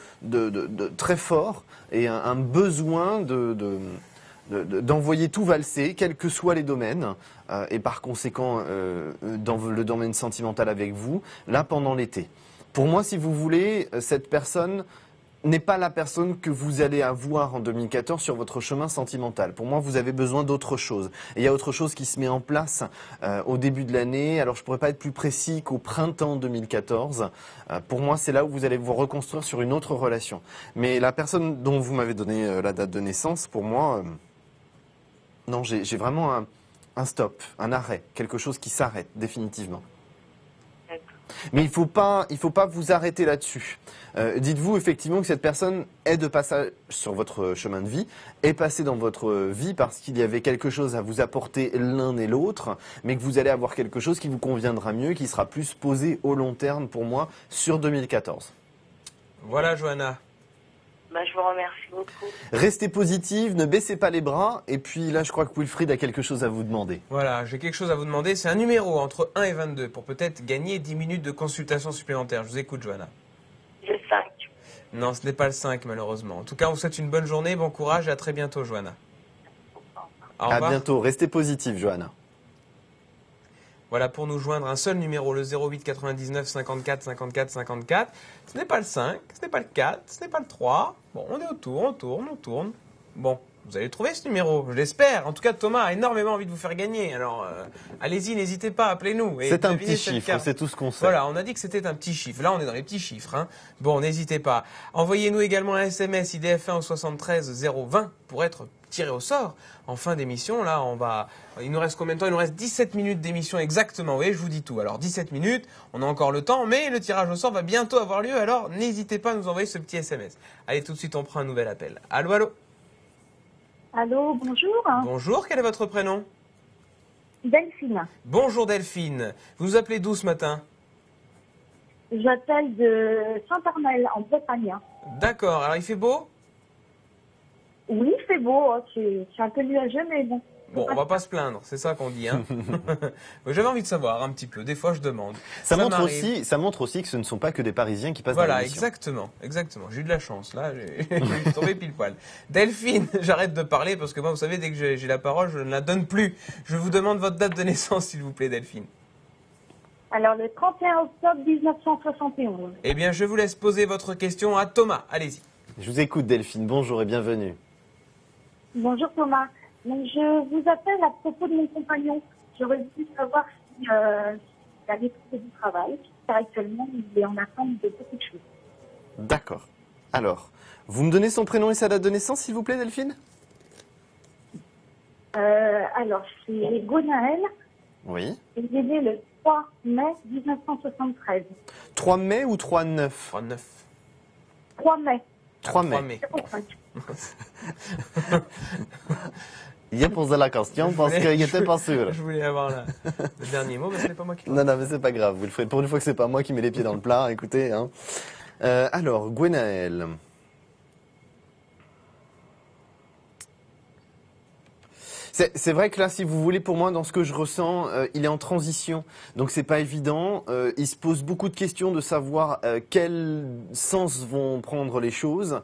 très fort et un besoin d'envoyer tout valser, quels que soient les domaines, et par conséquent dans le domaine sentimental avec vous, là pendant l'été. Pour moi, si vous voulez, cette personne n'est pas la personne que vous allez avoir en 2014 sur votre chemin sentimental. Pour moi, vous avez besoin d'autre chose. Et il y a autre chose qui se met en place au début de l'année. Alors, je ne pourrais pas être plus précis qu'au printemps 2014. Pour moi, c'est là où vous allez vous reconstruire sur une autre relation. Mais la personne dont vous m'avez donné la date de naissance, pour moi, non, j'ai vraiment un stop, un arrêt, quelque chose qui s'arrête définitivement. Mais il faut pas vous arrêter là-dessus. Dites-vous effectivement que cette personne est de passage sur votre chemin de vie, est passée dans votre vie parce qu'il y avait quelque chose à vous apporter l'un et l'autre, mais que vous allez avoir quelque chose qui vous conviendra mieux, qui sera plus posé au long terme pour moi sur 2014. Voilà, Johanna. Je vous remercie beaucoup. Restez positive, ne baissez pas les bras. Et puis là, je crois que Wilfried a quelque chose à vous demander. Voilà, j'ai quelque chose à vous demander. C'est un numéro entre 1 et 22 pour peut-être gagner 10 minutes de consultation supplémentaire. Je vous écoute, Johanna. Le 5. Non, ce n'est pas le 5, malheureusement. En tout cas, on vous souhaite une bonne journée, bon courage et à très bientôt, Johanna. Au À revoir. bientôt. Restez positive, Johanna. Voilà, pour nous joindre, un seul numéro, le 08 99 54 54 54. Ce n'est pas le 5, ce n'est pas le 4, ce n'est pas le 3. Bon, on est autour, on tourne. Bon, vous allez trouver ce numéro, je l'espère. En tout cas, Thomas a énormément envie de vous faire gagner. Alors, allez-y, n'hésitez pas, appelez-nous. Et C'est un devinez petit cette chiffre, carte. c'est tout ce qu'on sait. Voilà, on a dit que c'était un petit chiffre. Là, on est dans les petits chiffres. Hein. Bon, n'hésitez pas. Envoyez-nous également un SMS IDF1 au 73 020 pour être tiré au sort en fin d'émission. Là, il nous reste combien de temps? Il nous reste 17 minutes d'émission exactement. Vous voyez, je vous dis tout. Alors, 17 minutes, on a encore le temps, mais le tirage au sort va bientôt avoir lieu. Alors, n'hésitez pas à nous envoyer ce petit SMS. Allez, tout de suite, on prend un nouvel appel. Allô, allô? Allô, bonjour. Bonjour, quel est votre prénom? Delphine. Bonjour Delphine. Vous nous appelez d'où ce matin? J'appelle de Saint-Armel, en Bretagne. D'accord, alors il fait beau? Oui, c'est beau. C'est un peu nuageux, mais bon. Bon, on va pas se plaindre, c'est ça qu'on dit. Hein. J'avais envie de savoir un petit peu, des fois je demande. Ça montre m'arrive. aussi que ce ne sont pas que des Parisiens qui passent dans Voilà, l'émission. exactement. J'ai eu de la chance, là, j'ai tombé pile poil. Delphine, j'arrête de parler parce que moi, vous savez, dès que j'ai la parole, je ne la donne plus. Je vous demande votre date de naissance, s'il vous plaît, Delphine. Alors, le 31 octobre 1971. Eh bien, je vous laisse poser votre question à Thomas. Allez-y. Je vous écoute, Delphine. Bonjour et bienvenue. Bonjour Thomas. Donc, je vous appelle à propos de mon compagnon. J'aurais voulu savoir si il allait trouver du travail, car actuellement, il est en attente de beaucoup de choses. D'accord. Alors, vous me donnez son prénom et sa date de naissance, s'il vous plaît, Delphine? Alors, c'est Gonaël. Oui. Il est né le 3 mai 1973. 3 mai ou 3-9? 39. 3 mai. 3 mai. 3 mai. 05. Il a posé la question parce qu'il n'était pas sûr. Je voulais avoir le dernier mot, mais ce n'est pas moi qui Non, mais c'est pas grave, Wilfried. Pour une fois que c'est pas moi qui mets les pieds dans le plat, écoutez. Hein. Alors, Gwenaël. C'est vrai que là, si vous voulez, pour moi, dans ce que je ressens, il est en transition. Donc, c'est pas évident. Il se pose beaucoup de questions de savoir quel sens vont prendre les choses.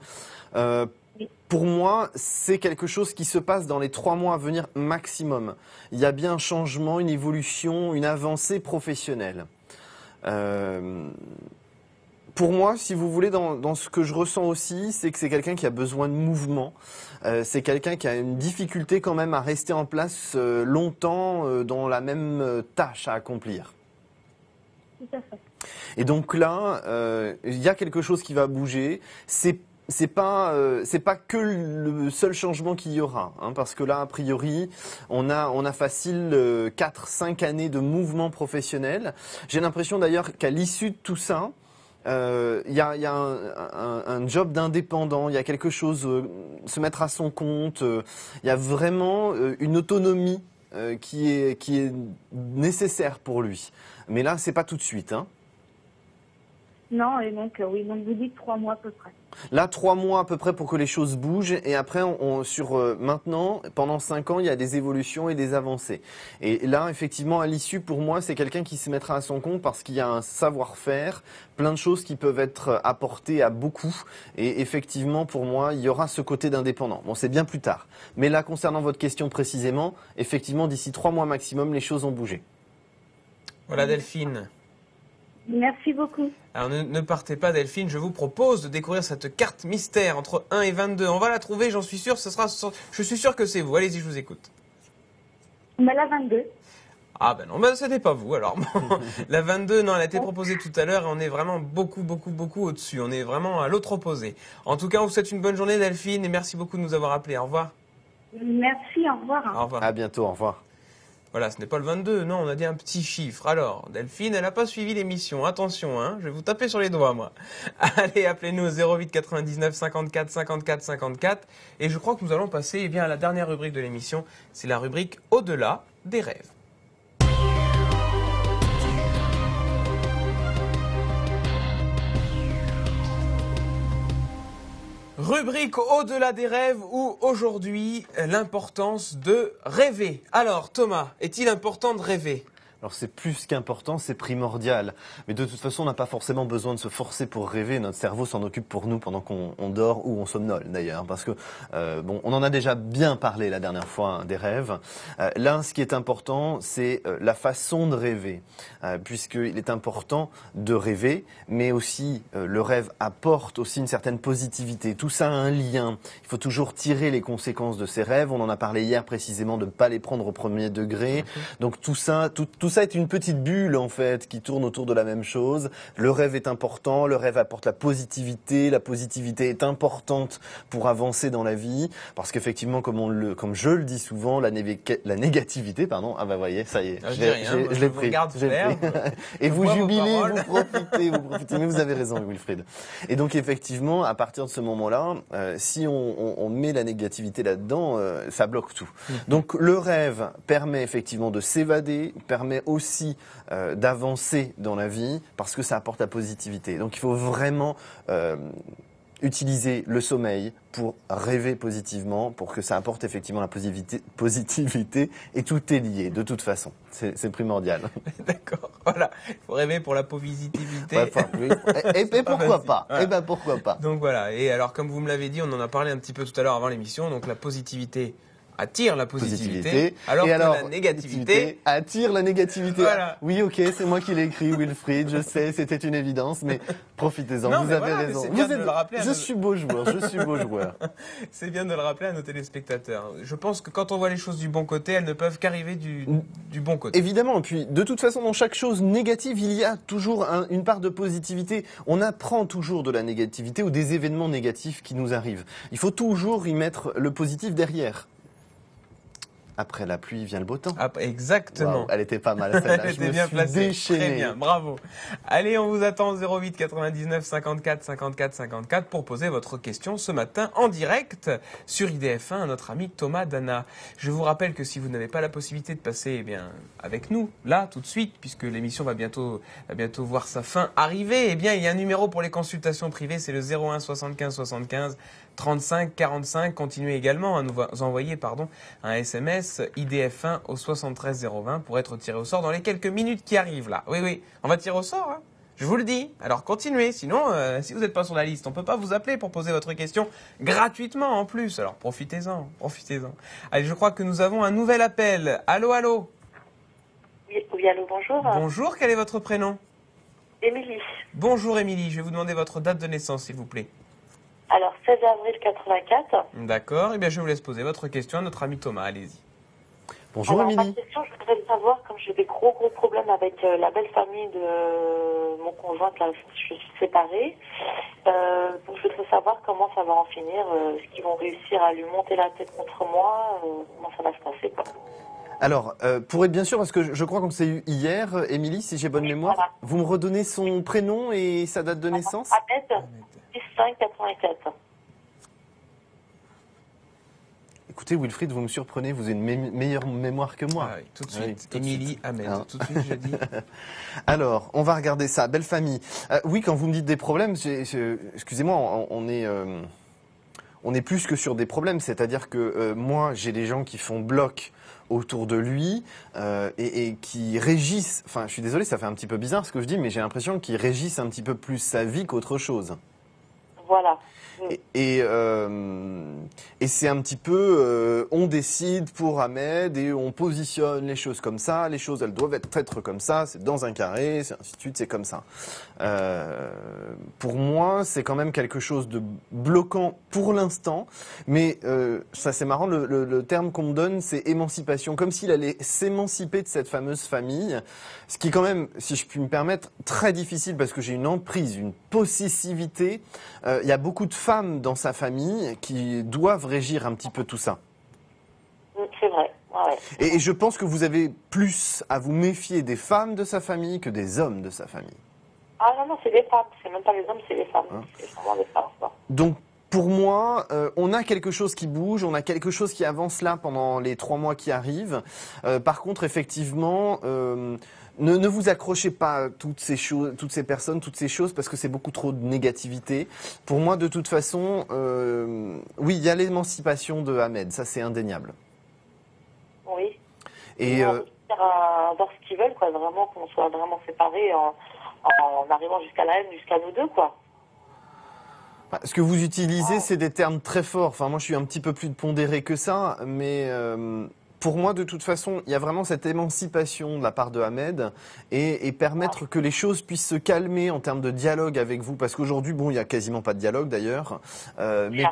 Pour moi, c'est quelque chose qui se passe dans les 3 mois à venir maximum. Il y a bien un changement, une évolution, une avancée professionnelle. Pour moi, si vous voulez, dans ce que je ressens aussi, c'est que c'est quelqu'un qui a besoin de mouvement. C'est quelqu'un qui a une difficulté quand même à rester en place longtemps dans la même tâche à accomplir. Tout à fait. Et donc là, il y a quelque chose qui va bouger. C'est pas que le seul changement qu'il y aura, hein, parce que là, a priori, on a facile 4-5 années de mouvement professionnel. J'ai l'impression d'ailleurs qu'à l'issue de tout ça, il y a un job d'indépendant, il y a quelque chose, se mettre à son compte, il y a vraiment une autonomie qui est nécessaire pour lui. Mais là, c'est pas tout de suite, hein. Non, et donc, oui, donc vous dites 3 mois à peu près. Là, 3 mois à peu près pour que les choses bougent. Et après, maintenant, pendant 5 ans, il y a des évolutions et des avancées. Et là, effectivement, à l'issue, pour moi, c'est quelqu'un qui se mettra à son compte parce qu'il y a un savoir-faire, plein de choses qui peuvent être apportées à beaucoup. Et effectivement, pour moi, il y aura ce côté d'indépendant. Bon, c'est bien plus tard. Mais là, concernant votre question précisément, effectivement, d'ici 3 mois maximum, les choses ont bougé. Voilà Delphine. Merci beaucoup. Alors ne partez pas Delphine, je vous propose de découvrir cette carte mystère entre 1 et 22. On va la trouver, j'en suis sûr, je suis sûr que c'est vous. Allez-y, je vous écoute. Mais la 22. Ah ben non, ce n'était pas vous alors. La 22, non, elle a été proposée tout à l'heure et on est vraiment beaucoup au-dessus. On est vraiment à l'autre opposé. En tout cas, on vous souhaite une bonne journée Delphine et merci beaucoup de nous avoir appelés. Au revoir. Merci, au revoir. Au revoir. À bientôt, au revoir. Voilà, ce n'est pas le 22, non, on a dit un petit chiffre. Alors, Delphine, elle n'a pas suivi l'émission. Attention, hein, je vais vous taper sur les doigts, moi. Allez, appelez-nous au 08 99 54 54 54. Et je crois que nous allons passer à la dernière rubrique de l'émission. C'est la rubrique Au-delà des rêves. Rubrique Au-delà des rêves où aujourd'hui l'importance de rêver. Alors Thomas, est-il important de rêver ? Alors c'est plus qu'important, c'est primordial. Mais de toute façon, on n'a pas forcément besoin de se forcer pour rêver. Notre cerveau s'en occupe pour nous pendant qu'on dort ou on somnole d'ailleurs. Parce que, on en a déjà bien parlé la dernière fois des rêves. Là, ce qui est important, c'est la façon de rêver. Puisqu'il est important de rêver, mais aussi le rêve apporte aussi une certaine positivité. Tout ça a un lien. Il faut toujours tirer les conséquences de ces rêves. On en a parlé hier précisément de ne pas les prendre au premier degré. Donc tout ça est une petite bulle en fait qui tourne autour de la même chose. Le rêve est important, le rêve apporte la positivité est importante pour avancer dans la vie parce qu'effectivement comme je le dis souvent, la négativité, pardon, ah bah voyez, ça y est, je l'ai pris. Et vous jubilez, vous profitez, mais vous avez raison Wilfried. Et donc effectivement, à partir de ce moment-là, si on met la négativité là-dedans, ça bloque tout. Donc le rêve permet effectivement de s'évader, permet aussi d'avancer dans la vie parce que ça apporte la positivité. Donc il faut vraiment utiliser le sommeil pour rêver positivement, pour que ça apporte effectivement la positivité et tout est lié de toute façon. C'est primordial. D'accord, voilà. Il faut rêver pour la positivité. Oui. Et pourquoi pas voilà. Et ben pourquoi pas. Donc voilà, et alors comme vous me l'avez dit, on en a parlé un petit peu tout à l'heure avant l'émission, donc la positivité attire la positivité, alors que la négativité attire la négativité. Voilà. Oui, ok, c'est moi qui l'ai écrit, Wilfried, je sais, c'était une évidence, mais profitez-en, vous avez raison. Je suis beau joueur. C'est bien de le rappeler à nos téléspectateurs. Je pense que quand on voit les choses du bon côté, elles ne peuvent qu'arriver du bon côté. Évidemment, et puis de toute façon, dans chaque chose négative, il y a toujours une part de positivité. On apprend toujours de la négativité ou des événements négatifs qui nous arrivent. Il faut toujours y mettre le positif derrière. Après la pluie vient le beau temps. Ah, exactement. Wow, elle était pas mal celle-là. Elle était bien placée. Déchaîné. Très bien, bravo. Allez, on vous attend au 08 99 54 54 54 pour poser votre question ce matin en direct sur IDF1 à notre ami Thomas Dana. Je vous rappelle que si vous n'avez pas la possibilité de passer avec nous, là, tout de suite, puisque l'émission va bientôt voir sa fin arriver, il y a un numéro pour les consultations privées, c'est le 01 75 75 35 45. Continuez également à nous envoyer un SMS IDF1 au 73 020 pour être tiré au sort dans les quelques minutes qui arrivent là. Oui, on va tirer au sort, hein. Je vous le dis. Alors continuez, sinon si vous n'êtes pas sur la liste, on ne peut pas vous appeler pour poser votre question gratuitement en plus. Alors profitez-en. Allez, je crois que nous avons un nouvel appel. Allô. Oui, allô, bonjour. Bonjour, quel est votre prénom ? Émilie. Bonjour Émilie, je vais vous demander votre date de naissance s'il vous plaît. Alors, 16 avril 84. D'accord, je vous laisse poser votre question à notre ami Thomas, allez-y. Bonjour Émilie. Ma question, je voudrais savoir, comme j'ai des gros problèmes avec la belle famille de mon conjoint, là, je suis séparée, donc je voudrais savoir comment ça va en finir, est-ce qu'ils vont réussir à lui monter la tête contre moi, comment ça va se passer, quoi. Alors, pour être bien sûr, parce que je crois qu'on s'est eu hier, Émilie, si j'ai bonne mémoire, voilà. Vous me redonnez son prénom et sa date de naissance ? Ahmed, 15 84. écoutez, Wilfried, vous me surprenez, vous avez une meilleure mémoire que moi. Ah oui, tout de suite. Oui, tout de Émilie, suite. Ahmed. Hein. Tout de suite, je dis. Alors, on va regarder ça. Belle famille. Oui, quand vous me dites des problèmes, excusez-moi, on est plus que sur des problèmes. C'est-à-dire que moi, j'ai des gens qui font bloc autour de lui et qui régissent. Enfin, je suis désolé, ça fait un petit peu bizarre ce que je dis, mais j'ai l'impression qu'ils régissent un petit peu plus sa vie qu'autre chose. Voilà. Et c'est un petit peu, on décide pour Ahmed et on positionne les choses comme ça. Les choses, elles doivent être comme ça. C'est dans un carré, c'est ainsi de suite, c'est comme ça. Pour moi, c'est quand même quelque chose de bloquant pour l'instant. Mais ça, c'est marrant. Le terme qu'on me donne, c'est émancipation, comme s'il allait s'émanciper de cette fameuse famille. Ce qui est quand même, si je puis me permettre, très difficile parce que j'ai une emprise, une possessivité. Il y a beaucoup de femmes dans sa famille qui doivent régir un petit peu tout ça. C'est vrai. Ouais. Et je pense que vous avez plus à vous méfier des femmes de sa famille que des hommes de sa famille. Ah non, c'est les femmes. C'est même pas les hommes, c'est les femmes. Hein? C'est vraiment les femmes. Quoi. Donc, pour moi, on a quelque chose qui bouge, on a quelque chose qui avance là pendant les 3 mois qui arrivent. Par contre, effectivement, ne vous accrochez pas à toutes ces choses, toutes ces personnes, toutes ces choses, parce que c'est beaucoup trop de négativité. Pour moi, de toute façon, oui, il y a l'émancipation de Ahmed, ça c'est indéniable. Oui. Et voir ce qu'ils veulent, quoi. Vraiment qu'on soit vraiment séparés en arrivant jusqu'à la haine, jusqu'à nous deux, quoi. Ce que vous utilisez, c'est des termes très forts. Enfin, moi, je suis un petit peu plus pondéré que ça, mais pour moi, de toute façon, il y a vraiment cette émancipation de la part de Ahmed et permettre que les choses puissent se calmer en termes de dialogue avec vous. Parce qu'aujourd'hui, bon, il y a quasiment pas de dialogue d'ailleurs. Mais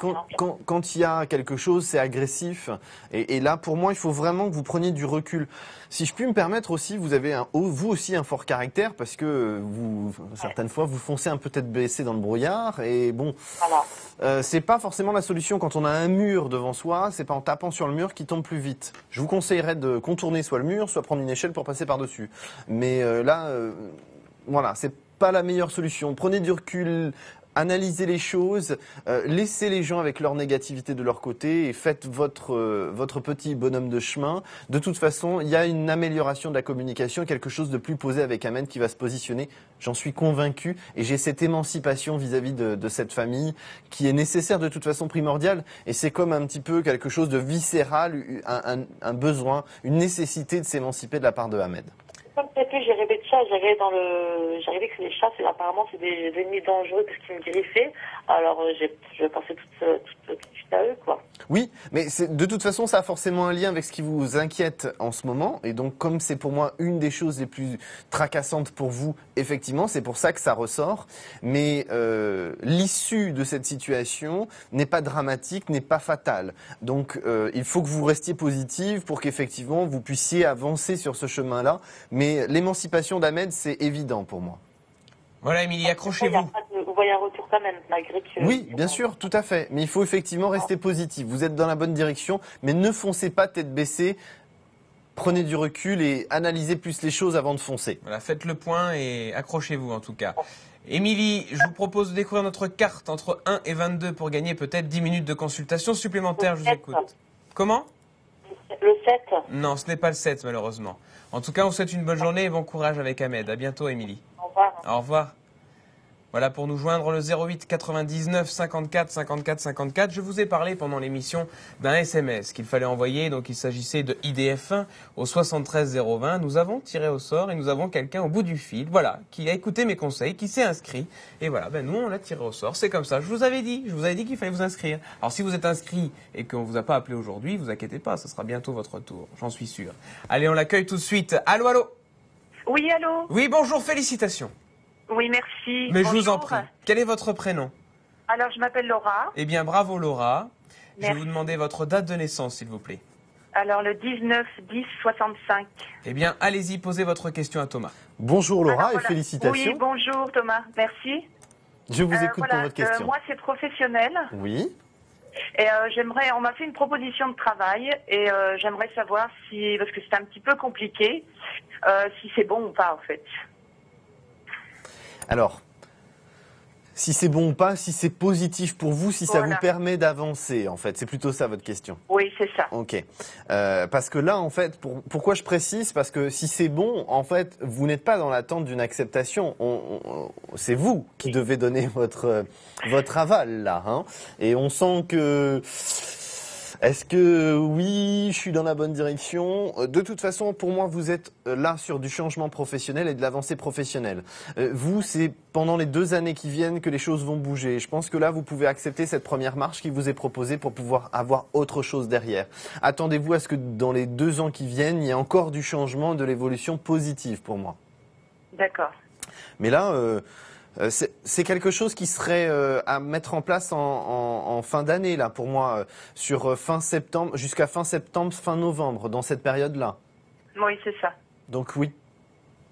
quand il y a quelque chose, c'est agressif. Et là, pour moi, il faut vraiment que vous preniez du recul. Si je puis me permettre aussi, vous avez vous aussi un fort caractère parce que certaines fois, vous foncez un peu tête baissée dans le brouillard. Et bon, c'est pas forcément la solution quand on a un mur devant soi. C'est pas en tapant sur le mur qu'il tombe plus vite. Je vous conseillerais de contourner soit le mur, soit prendre une échelle pour passer par-dessus. Mais voilà, c'est pas la meilleure solution. Prenez du recul, analysez les choses, laissez les gens avec leur négativité de leur côté et faites votre petit bonhomme de chemin. De toute façon, il y a une amélioration de la communication, quelque chose de plus posé avec Ahmed qui va se positionner. J'en suis convaincu et j'ai cette émancipation vis-à-vis de cette famille qui est nécessaire de toute façon, primordiale. Et c'est comme un petit peu quelque chose de viscéral, un besoin, une nécessité de s'émanciper de la part de Ahmed. Comme j'ai rêvé de chats, j'ai rêvé que les chats, apparemment, c'est des ennemis dangereux parce qu'ils me griffaient. Alors, je pensais tout de suite à eux, quoi. Oui, mais de toute façon, ça a forcément un lien avec ce qui vous inquiète en ce moment. Et donc, comme c'est pour moi une des choses les plus tracassantes pour vous, effectivement, c'est pour ça que ça ressort. Mais l'issue de cette situation n'est pas dramatique, n'est pas fatale. Donc, il faut que vous restiez positive pour qu'effectivement, vous puissiez avancer sur ce chemin-là. Mais l'émancipation d'Ahmed, c'est évident pour moi. Voilà, Émilie, accrochez-vous. Vous voyez un retour quand même, malgré que... Oui, bien sûr, tout à fait. Mais il faut effectivement rester positif. Vous êtes dans la bonne direction, mais ne foncez pas tête baissée. Prenez du recul et analysez plus les choses avant de foncer. Voilà, faites le point et accrochez-vous en tout cas. Émilie, je vous propose de découvrir notre carte entre 1 et 22 pour gagner peut-être 10 minutes de consultation supplémentaire. Je vous écoute. Comment ? Le 7. Non, ce n'est pas le 7 malheureusement. En tout cas, on vous souhaite une bonne journée et bon courage avec Ahmed. À bientôt, Émilie. Au revoir. Au revoir. Voilà, pour nous joindre le 08 99 54 54 54. Je vous ai parlé pendant l'émission d'un SMS qu'il fallait envoyer. Donc, il s'agissait de IDF1 au 73 020. Nous avons tiré au sort et nous avons quelqu'un au bout du fil, voilà, qui a écouté mes conseils, qui s'est inscrit. Et voilà, nous, on l'a tiré au sort. C'est comme ça. Je vous avais dit qu'il fallait vous inscrire. Alors, si vous êtes inscrit et qu'on vous a pas appelé aujourd'hui, vous inquiétez pas, ce sera bientôt votre tour. J'en suis sûr. Allez, on l'accueille tout de suite. Allô, allô? Oui, allô? Oui, bonjour, félicitations. Oui, merci. Mais bonjour. Je vous en prie. Quel est votre prénom? Alors, je m'appelle Laura. Eh bien, bravo Laura. Merci. Je vais vous demander votre date de naissance, s'il vous plaît. Alors, le 19-10-65. Eh bien, allez-y, posez votre question à Thomas. Bonjour Laura. Alors, et félicitations. Oui, bonjour Thomas, merci. Je vous écoute pour votre question. Moi, c'est professionnel. Oui. Et on m'a fait une proposition de travail et j'aimerais savoir si, parce que c'est un petit peu compliqué, si c'est bon ou pas en fait. Alors, Si c'est bon ou pas, si c'est positif pour vous, si ça Voilà. vous permet d'avancer, en fait. C'est plutôt ça votre question. Oui, c'est ça. Ok. Parce que là, en fait, pourquoi je précise? Parce que si c'est bon, en fait, vous n'êtes pas dans l'attente d'une acceptation. C'est vous qui devez donner votre aval, là. Hein. Et on sent que... Est-ce que oui, je suis dans la bonne direction? De toute façon, pour moi, vous êtes là sur du changement professionnel et de l'avancée professionnelle. Vous, c'est pendant les 2 années qui viennent que les choses vont bouger. Je pense que là, vous pouvez accepter cette première marche qui vous est proposée pour pouvoir avoir autre chose derrière. Attendez-vous à ce que dans les 2 ans qui viennent, il y ait encore du changement, de l'évolution positive pour moi. D'accord. Mais là... c'est quelque chose qui serait à mettre en place en fin d'année, là, pour moi, sur fin septembre, jusqu'à fin septembre, fin novembre, dans cette période-là. Oui, c'est ça. Donc oui.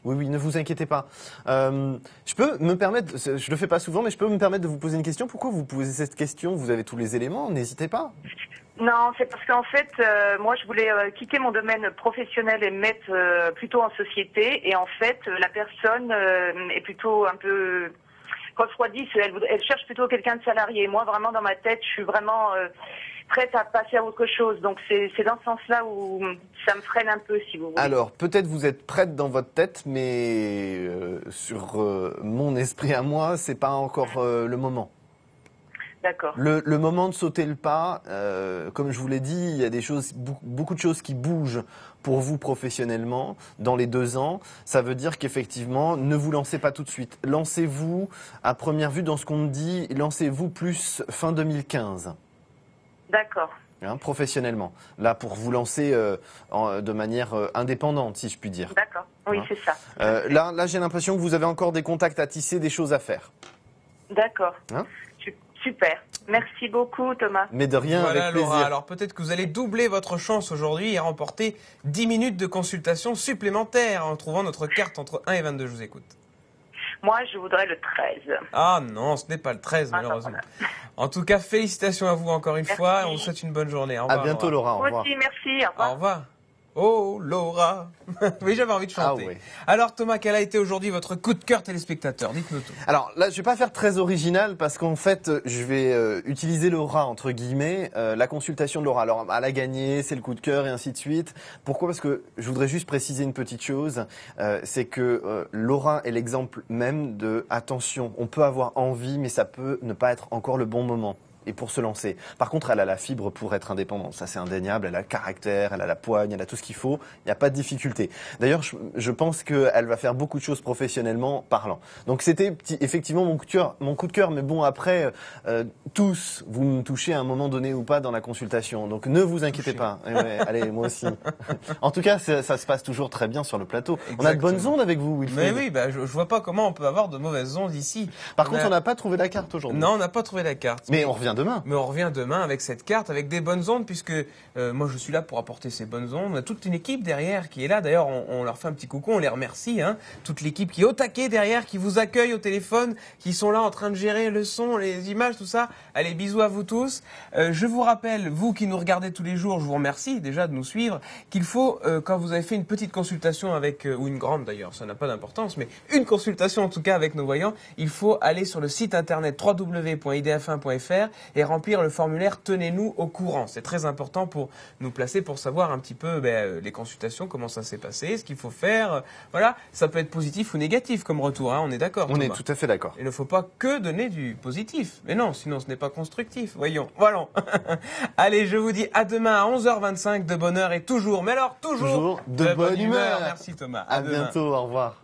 Oui, ne vous inquiétez pas. Je peux me permettre, je le fais pas souvent, mais je peux me permettre de vous poser une question. Pourquoi vous posez cette question? Vous avez tous les éléments, n'hésitez pas. Non, c'est parce qu'en fait, moi, je voulais quitter mon domaine professionnel et me mettre plutôt en société. Et en fait, la personne est plutôt un peu refroidie. Elle cherche plutôt quelqu'un de salarié. Moi, vraiment, dans ma tête, je suis vraiment prête à passer à autre chose. Donc, c'est dans ce sens-là où ça me freine un peu, si vous voulez. Alors, peut-être vous êtes prête dans votre tête, mais sur mon esprit à moi, c'est pas encore le moment. D'accord. Le moment de sauter le pas, comme je vous l'ai dit, il y a des choses, beaucoup de choses qui bougent pour vous professionnellement dans les 2 ans. Ça veut dire qu'effectivement, ne vous lancez pas tout de suite. Lancez-vous, à première vue, dans ce qu'on me dit, lancez-vous plus fin 2015. D'accord. Hein, professionnellement. Là, pour vous lancer de manière indépendante, si je puis dire. D'accord. Oui, Hein. c'est ça. Là, j'ai l'impression que vous avez encore des contacts à tisser, des choses à faire. D'accord. Hein? Super. Merci beaucoup, Thomas. Mais de rien, Voilà, avec plaisir. Laura. Alors peut-être que vous allez doubler votre chance aujourd'hui et remporter 10 minutes de consultation supplémentaires en trouvant notre carte entre 1 et 22. Je vous écoute. Moi, je voudrais le 13. Ah non, ce n'est pas le 13 Ah, malheureusement. voilà. En tout cas, félicitations à vous encore une Merci. fois et on vous souhaite une bonne journée. Au À revoir, bientôt, Laura. Au Moi revoir. aussi, merci. Au revoir. Au revoir. Oh, Laura. Oui, j'avais envie de chanter. Ah ouais. Alors Thomas, quel a été aujourd'hui votre coup de cœur téléspectateur? Dites-nous tout. Alors là, je vais pas faire très original parce qu'en fait, je vais utiliser Laura entre guillemets, la consultation de Laura. Alors, elle a gagné, c'est le coup de cœur et ainsi de suite. Pourquoi? Parce que je voudrais juste préciser une petite chose, c'est que Laura est l'exemple même de attention. On peut avoir envie, mais ça peut ne pas être encore le bon moment. Et pour se lancer. Par contre, elle a la fibre pour être indépendante. Ça, c'est indéniable. Elle a le caractère, elle a la poigne, elle a tout ce qu'il faut. Il n'y a pas de difficulté. D'ailleurs, je pense qu'elle va faire beaucoup de choses professionnellement parlant. Donc, c'était effectivement mon coup de cœur. Mais bon, après, tous, vous me touchez à un moment donné ou pas dans la consultation. Donc, ne vous inquiétez pas. Ouais, allez, moi aussi. En tout cas, ça se passe toujours très bien sur le plateau. On a de bonnes ondes avec vous, Wilfried. Mais oui, bah, je vois pas comment on peut avoir de mauvaises ondes ici. Par contre, on n'a pas trouvé la carte aujourd'hui. Non, on n'a pas trouvé la carte. Mais on revient demain. Mais on revient demain avec cette carte, avec des bonnes ondes, puisque moi je suis là pour apporter ces bonnes ondes. On a toute une équipe derrière qui est là. D'ailleurs, on leur fait un petit coucou, on les remercie. Hein. Toute l'équipe qui est au taquet derrière, qui vous accueille au téléphone, qui sont là en train de gérer le son, les images, tout ça. Allez, bisous à vous tous. Je vous rappelle, vous qui nous regardez tous les jours, je vous remercie déjà de nous suivre, qu'il faut, quand vous avez fait une petite consultation avec, ou une grande d'ailleurs, ça n'a pas d'importance, mais une consultation en tout cas avec nos voyants, il faut aller sur le site internet www.idf1.fr et remplir le formulaire « Tenez-nous au courant ». C'est très important pour nous placer, pour savoir un petit peu les consultations, comment ça s'est passé, ce qu'il faut faire. Voilà, ça peut être positif ou négatif comme retour, hein, on est d'accord. On est Thomas. tout à fait d'accord. Il ne faut pas que donner du positif. Mais non, sinon ce n'est pas constructif. Voyons, voilà. Allez, je vous dis à demain à 11h25 de bonne heure et toujours, mais alors toujours, De bonne humeur. Merci Thomas. À demain. bientôt, au revoir.